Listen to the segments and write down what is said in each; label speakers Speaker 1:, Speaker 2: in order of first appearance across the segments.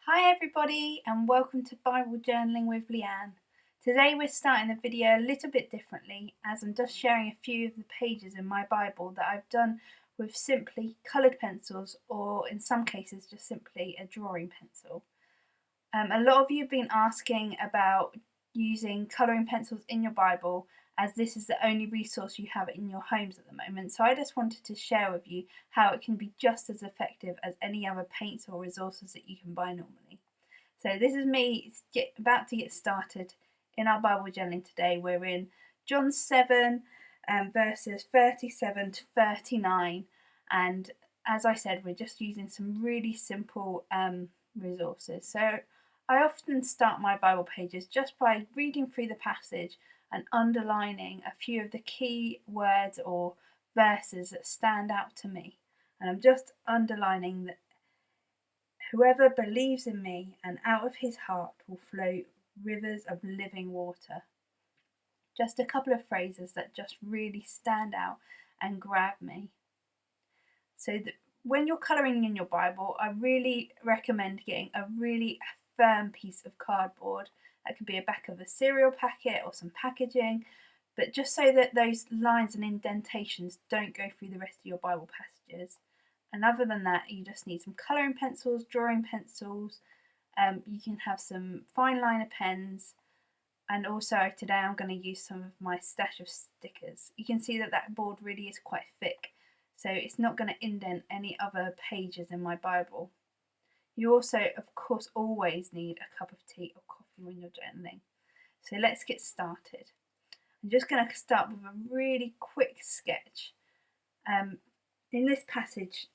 Speaker 1: Hi everybody and welcome to Bible Journaling with Leanne. Today we're starting the video a little bit differently as I'm just sharing a few of the pages in my Bible that I've done with simply coloured pencils or in some cases just simply a drawing pencil. A lot of you have been asking about using colouring pencils in your Bible as this is the only resource you have in your homes at the moment, so I just wanted to share with you how it can be just as effective as any other paints or resources that you can buy normally. So this is me about to get started in our Bible journaling today. We're in John 7 verses 37 to 39, and as I said, we're just using some really simple resources. So I often start my Bible pages just by reading through the passage and underlining a few of the key words or verses that stand out to me. And I'm just underlining that whoever believes in me, and out of his heart will flow rivers of living water. Just a couple of phrases that just really stand out and grab me. So when you're colouring in your Bible, I really recommend getting a really firm piece of cardboard. That could be a back of a cereal packet or some packaging, but just so that those lines and indentations don't go through the rest of your Bible passages. And other than that, you just need some colouring pencils, drawing pencils, you can have some fine liner pens, and also today I'm going to use some of my stash of stickers. You can see that that board really is quite thick, so it's not going to indent any other pages in my Bible. You also, of course, always need a cup of tea or coffee when you're journaling. So let's get started. I'm just going to start with a really quick sketch. In this passage,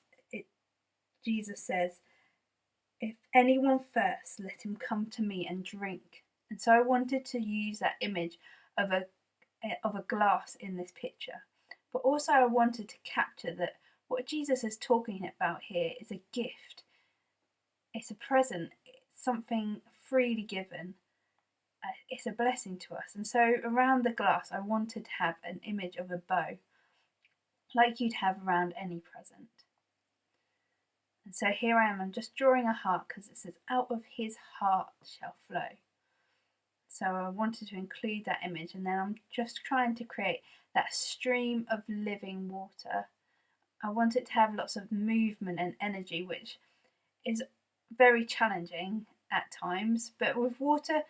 Speaker 1: Jesus says, "If anyone thirsts, let him come to me and drink." And so I wanted to use that image of a glass in this picture. But also I wanted to capture that what Jesus is talking about here is a gift. It's a present, it's something freely given. It's a blessing to us. And so around the glass I wanted to have an image of a bow, like you'd have around any present. And so here I am, I'm just drawing a heart because it says, out of his heart shall flow. So I wanted to include that image, and then I'm just trying to create that stream of living water. I want it to have lots of movement and energy, which is very challenging at times, but with water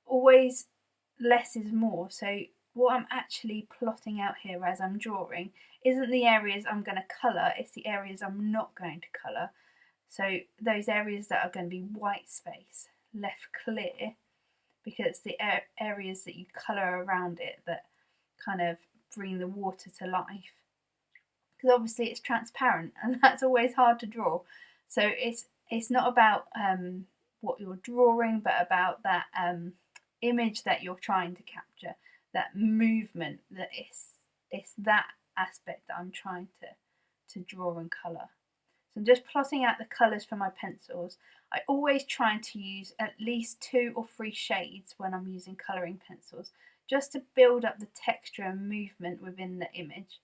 Speaker 1: always less is more. So what I'm actually plotting out here as I'm drawing isn't the areas I'm going to colour, it's the areas I'm not going to colour. So those areas that are going to be white space, left clear, because it's the areas that you colour around it that kind of bring the water to life. Because obviously it's transparent and that's always hard to draw. So it's not about what you're drawing, but about that image that you're trying to capture, that movement, that it's that aspect that I'm trying to draw and colour. So I'm just plotting out the colours for my pencils. I always try to use at least 2 or 3 shades when I'm using colouring pencils, just to build up the texture and movement within the image.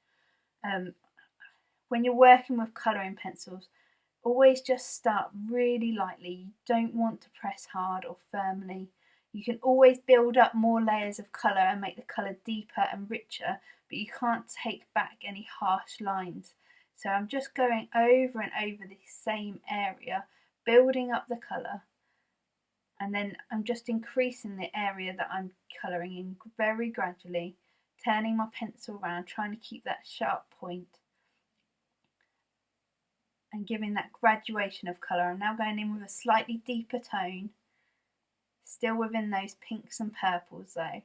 Speaker 1: When you're working with colouring pencils, always just start really lightly. You don't want to press hard or firmly. You can always build up more layers of colour and make the colour deeper and richer, but you can't take back any harsh lines. So I'm just going over and over the same area, building up the colour, and then I'm just increasing the area that I'm colouring in very gradually, turning my pencil around, trying to keep that sharp point and giving that graduation of colour. I'm now going in with a slightly deeper tone, still within those pinks and purples though.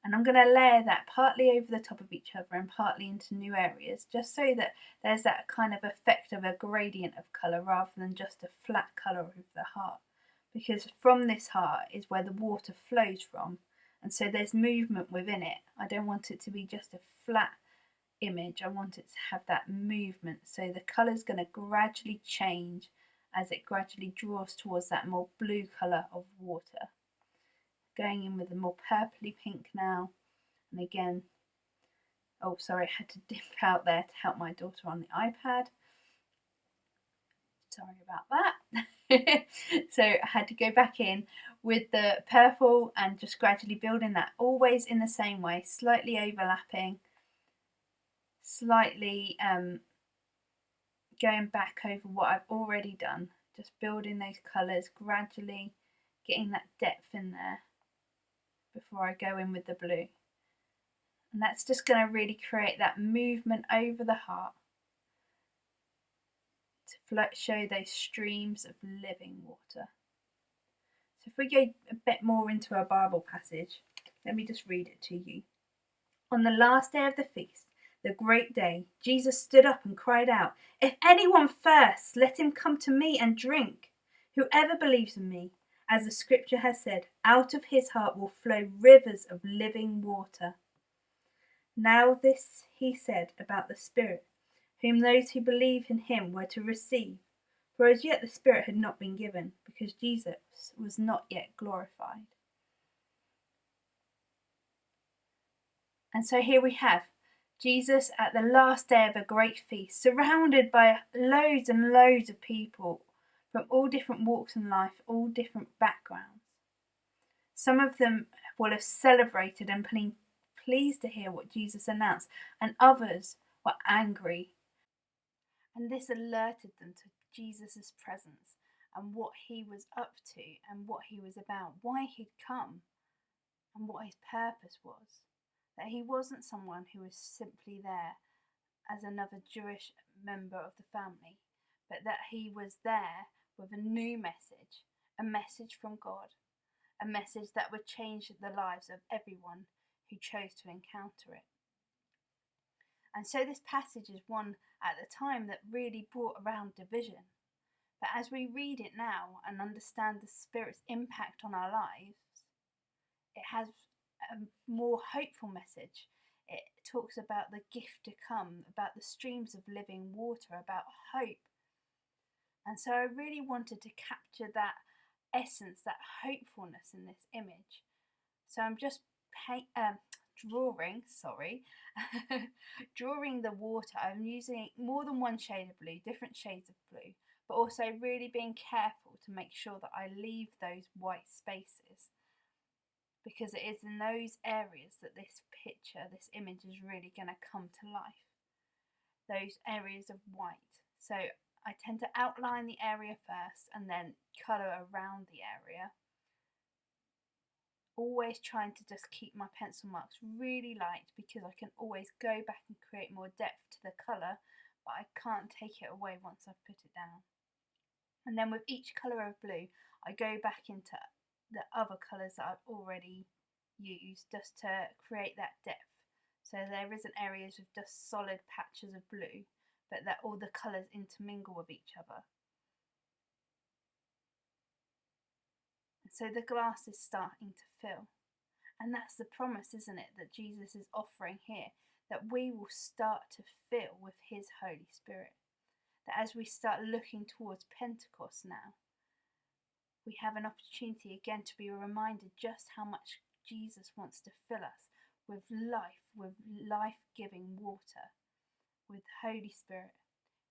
Speaker 1: And I'm going to layer that partly over the top of each other and partly into new areas, just so that there's that kind of effect of a gradient of colour rather than just a flat colour over the heart. Because from this heart is where the water flows from, and so there's movement within it. I don't want it to be just a flat image, I want it to have that movement. So the colour's going to gradually change as it gradually draws towards that more blue colour of water. Going in with a more purpley pink now, and again, oh sorry, I had to dip out there to help my daughter on the iPad. Sorry about that. So I had to go back in with the purple and just gradually building that, always in the same way, slightly overlapping, slightly going back over what I've already done, just building those colours, gradually getting that depth in there before I go in with the blue. And that's just going to really create that movement over the heart to show those streams of living water. So if we go a bit more into our Bible passage, let me just read it to you. On the last day of the feast, the great day, Jesus stood up and cried out, "If anyone thirsts, let him come to me and drink. Whoever believes in me, as the scripture has said, out of his heart will flow rivers of living water." Now this he said about the Spirit, whom those who believe in him were to receive. For as yet the Spirit had not been given, because Jesus was not yet glorified. And so here we have Jesus at the last day of a great feast, surrounded by loads and loads of people from all different walks in life, all different backgrounds. Some of them will have celebrated and been pleased to hear what Jesus announced, and others were angry. And this alerted them to Jesus' presence and what he was up to and what he was about, why he'd come and what his purpose was. That he wasn't someone who was simply there as another Jewish member of the family, but that he was there with a new message, a message from God, a message that would change the lives of everyone who chose to encounter it. And so this passage is one at the time that really brought around division. But as we read it now and understand the Spirit's impact on our lives, it has a more hopeful message. It talks about the gift to come, about the streams of living water, about hope. And so I really wanted to capture that essence, that hopefulness in this image. So I'm just drawing the water. I'm using more than one shade of blue, different shades of blue, but also really being careful to make sure that I leave those white spaces, because it is in those areas that this picture, this image is really going to come to life. Those areas of white. So I tend to outline the area first and then colour around the area. Always trying to just keep my pencil marks really light, because I can always go back and create more depth to the colour, but I can't take it away once I've put it down. And then with each colour of blue, I go back into the other colours that I've already used just to create that depth. So there isn't areas with just solid patches of blue, but that all the colours intermingle with each other. So the glass is starting to fill. And that's the promise, isn't it, that Jesus is offering here, that we will start to fill with his Holy Spirit. That as we start looking towards Pentecost now, we have an opportunity again to be reminded just how much Jesus wants to fill us with life-giving water, with the Holy Spirit,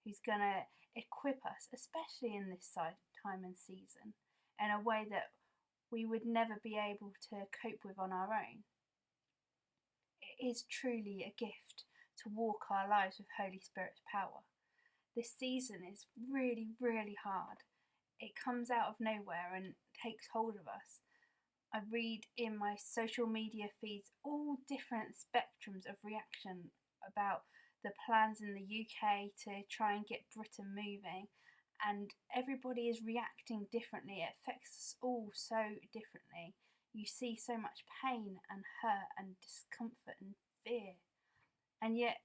Speaker 1: who's going to equip us, especially in this time and season, in a way that we would never be able to cope with on our own. It is truly a gift to walk our lives with Holy Spirit's power. This season is really, really hard. It comes out of nowhere and takes hold of us. I read in my social media feeds all different spectrums of reaction about the plans in the UK to try and get Britain moving, and everybody is reacting differently. It affects us all so differently. You see so much pain and hurt and discomfort and fear. And yet,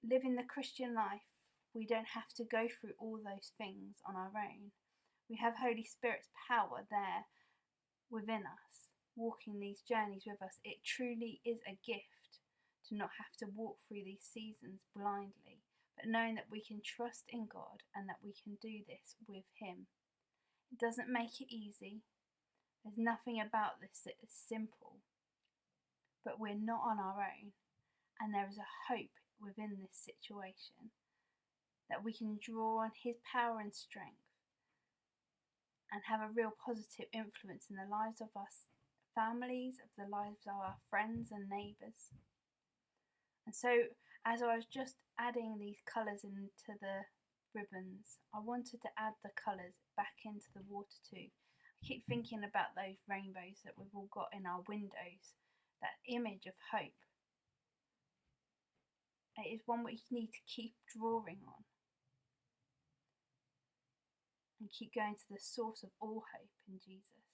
Speaker 1: living the Christian life, we don't have to go through all those things on our own. We have Holy Spirit's power there within us, walking these journeys with us. It truly is a gift to not have to walk through these seasons blindly, but knowing that we can trust in God and that we can do this with him. It doesn't make it easy. There's nothing about this that is simple, but we're not on our own, and there is a hope within this situation that we can draw on his power and strength and have a real positive influence in the lives of our families, of the lives of our friends and neighbours. And so as I was just adding these colours into the ribbons, I wanted to add the colours back into the water too. I keep thinking about those rainbows that we've all got in our windows, that image of hope. It is one we need to keep drawing on and keep going to the source of all hope in Jesus.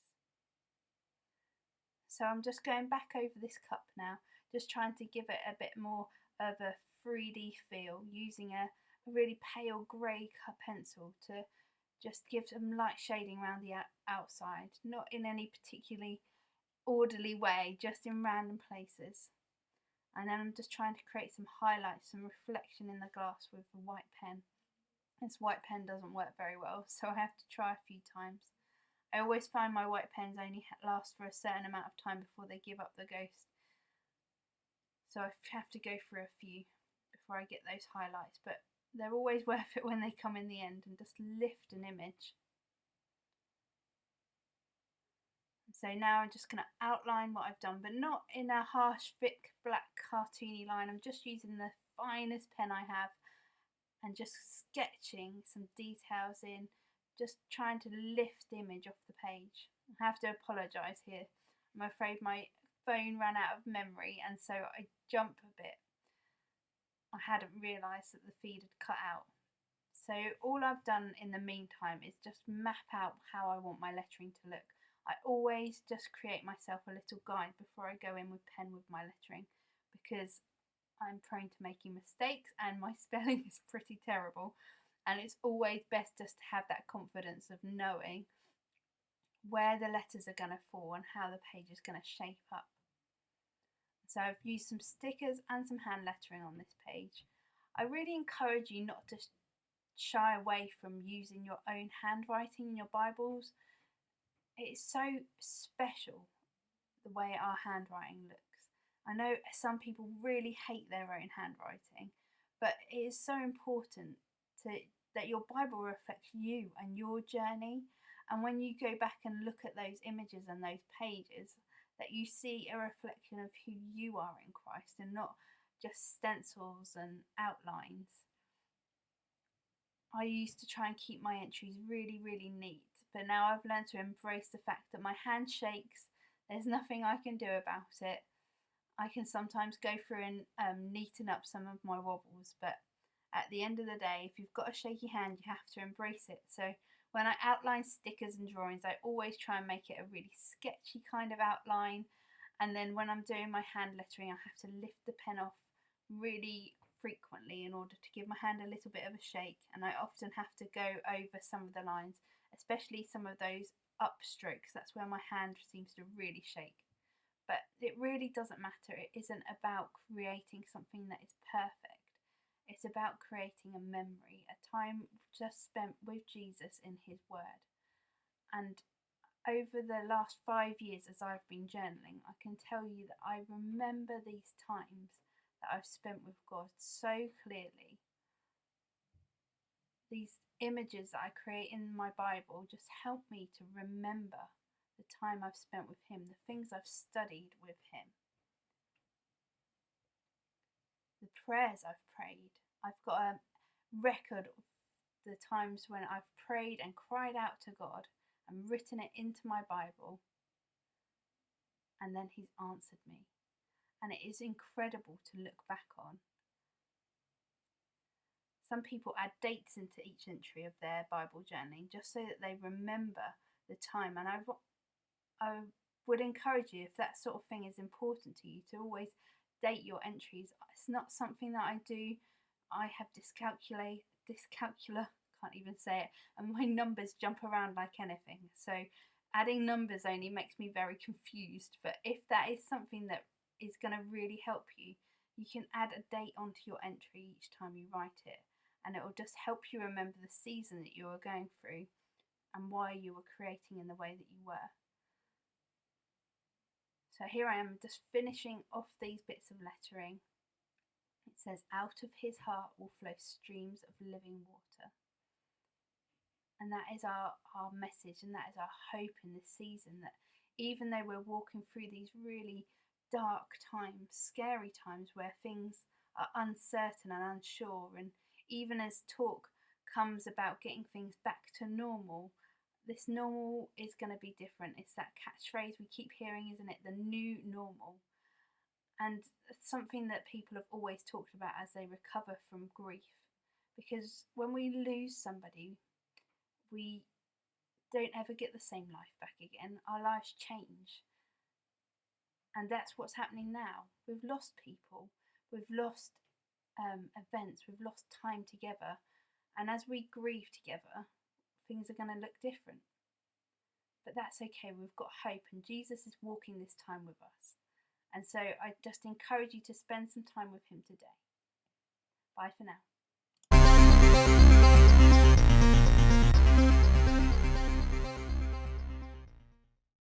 Speaker 1: So I'm just going back over this cup now, just trying to give it a bit more of a 3D feel, using a really pale grey pencil to just give some light shading around the outside, not in any particularly orderly way, just in random places. And then I'm just trying to create some highlights, some reflection in the glass with the white pen. This white pen doesn't work very well, so I have to try a few times. I always find my white pens only last for a certain amount of time before they give up the ghost. So I have to go through a few before I get those highlights, but they're always worth it when they come in the end and just lift an image. So now I'm just going to outline what I've done, but not in a harsh, thick, black, cartoony line. I'm just using the finest pen I have and just sketching some details in, just trying to lift the image off the page. I have to apologise here. I'm afraid my phone ran out of memory and so I jump a bit. I hadn't realised that the feed had cut out. So all I've done in the meantime is just map out how I want my lettering to look. I always just create myself a little guide before I go in with pen with my lettering, because I'm prone to making mistakes and my spelling is pretty terrible, and it's always best just to have that confidence of knowing where the letters are going to fall and how the page is going to shape up. So I've used some stickers and some hand lettering on this page. I really encourage you not to shy away from using your own handwriting in your Bibles. It's so special the way our handwriting looks. I know some people really hate their own handwriting, but it is so important that your Bible reflects you and your journey. And when you go back and look at those images and those pages, that you see a reflection of who you are in Christ and not just stencils and outlines. I used to try and keep my entries really, really neat, but now I've learned to embrace the fact that my hand shakes. There's nothing I can do about it. I can sometimes go through and neaten up some of my wobbles, but at the end of the day, if you've got a shaky hand, you have to embrace it. So when I outline stickers and drawings, I always try and make it a really sketchy kind of outline. And then when I'm doing my hand lettering, I have to lift the pen off really frequently in order to give my hand a little bit of a shake. And I often have to go over some of the lines, especially some of those upstrokes. That's where my hand seems to really shake. But it really doesn't matter. It isn't about creating something that is perfect. It's about creating a memory, a time just spent with Jesus in his word. And over the last 5 years as I've been journaling, I can tell you that I remember these times that I've spent with God so clearly. These images that I create in my Bible just help me to remember the time I've spent with him, the things I've studied with him, the prayers I've prayed. I've got a record of the times when I've prayed and cried out to God and written it into my Bible, and then he's answered me. And it is incredible to look back on. Some people add dates into each entry of their Bible journaling just so that they remember the time. And I would encourage you, if that sort of thing is important to you, to always date your entries. It's not something that I do. I have dyscalculia, can't even say it, and my numbers jump around like anything. So adding numbers only makes me very confused. But if that is something that is going to really help you, you can add a date onto your entry each time you write it, and it will just help you remember the season that you were going through and why you were creating in the way that you were. So here I am just finishing off these bits of lettering. It says, out of his heart will flow streams of living water. And that is our message, and that is our hope in this season, that even though we're walking through these really dark times, scary times where things are uncertain and unsure, and even as talk comes about getting things back to normal, this normal is going to be different. It's that catchphrase we keep hearing, isn't it? The new normal. And it's something that people have always talked about as they recover from grief. Because when we lose somebody, we don't ever get the same life back again. Our lives change. And that's what's happening now. We've lost people, we've lost events, we've lost time together. And as we grieve together, things are going to look different. But that's okay, we've got hope, and Jesus is walking this time with us. And so I just encourage you to spend some time with him today. Bye for now.